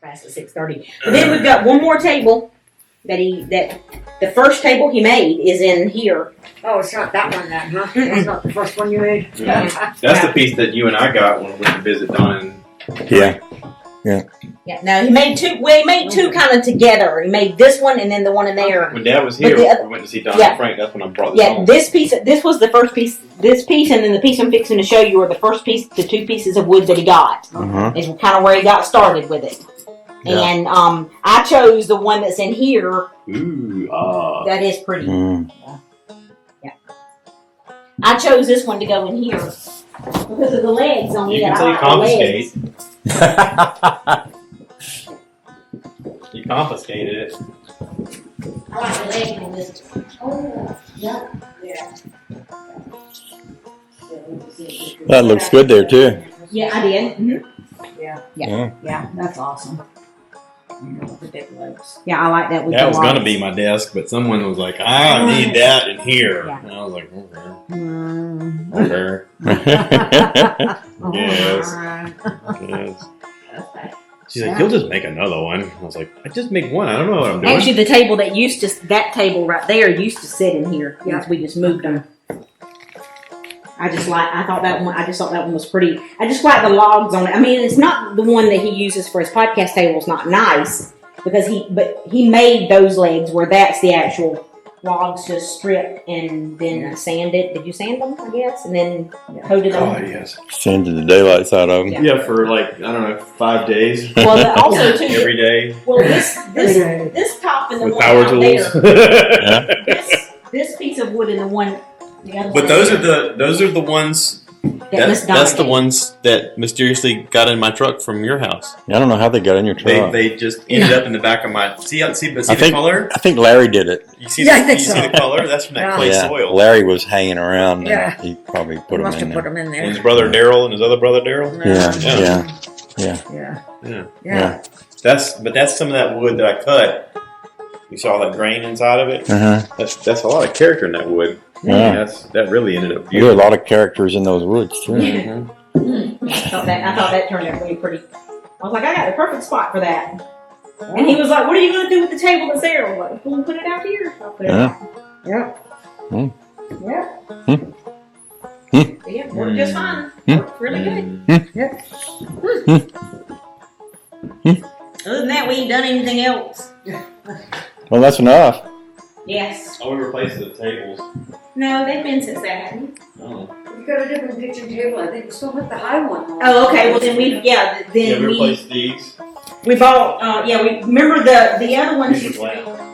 class at 6:30. But then we've got one more table that the first table he made is in here. Oh, it's not that one then, huh? That's not the first one you made? Yeah. That's the piece that you and I got when we went to visit Don. Yeah. Yeah. No, he made two. Well, he made two kind of together. He made this one and then the one in there. When Dad was here, we went to see Don and Frank. That's when I brought this home. This piece. This was the first piece. This piece and then the piece I'm fixing to show you are the first piece. The two pieces of wood that he got is kind of where he got started with it. Yeah. And I chose the one that's in here. Ooh, that is pretty. Yeah. I chose this one to go in here because of the legs on it. You can say confiscate. You confiscated it. I like the legs on this. Oh, yeah. That looks good there too. Yeah, I did. Yeah, that's awesome. Yeah, I like that. That was going to be my desk, but someone was like, I need that in here. Yeah. And I was like, okay. Yes. She's like, you'll just make another one. I was like, I just make one. I don't know what I'm doing. Actually, the table that table right there used to sit in here. Yes, we just moved them. I thought that one was pretty. I just like the logs on it. I mean, it's not the one that he uses for his podcast table. It's not nice because he made those legs where that's the actual logs just stripped and then sanded. Did you sand them? I guess, and then coated them. Oh yes, sanded the daylights out of them. Yeah, for like I don't know 5 days. Well, also too every day. Well, this top and the with one power out tools. there. This piece of wood and the one. But those are the ones. That's the ones that mysteriously got in my truck from your house. I don't know how they got in your truck. They just ended up in the back of my. See the color? I think Larry did it. You see the color? That's from that clay soil. Larry was hanging around. And he probably put them in there. in there. And his brother Daryl and his other brother Daryl. Yeah. That's some of that wood that I cut. You saw that grain inside of it. That's a lot of character in that wood. Yeah, that really ended up beautiful. There are a lot of characters in those woods too. I thought that turned out really pretty. I was like, I got the perfect spot for that. And he was like, what are you going to do with the table that's there? I was like, we'll put it out here. I'll put it out. Yeah, worked just fine. Worked really good. Other than that, we ain't done anything else. Well, that's enough. Yes. Oh, we replaced the tables. No, they've been since that. Oh. You got a different kitchen table. I think we still have the high one. Oh, okay. Well, then we we replaced these. We bought. We remember the other ones. These were glass.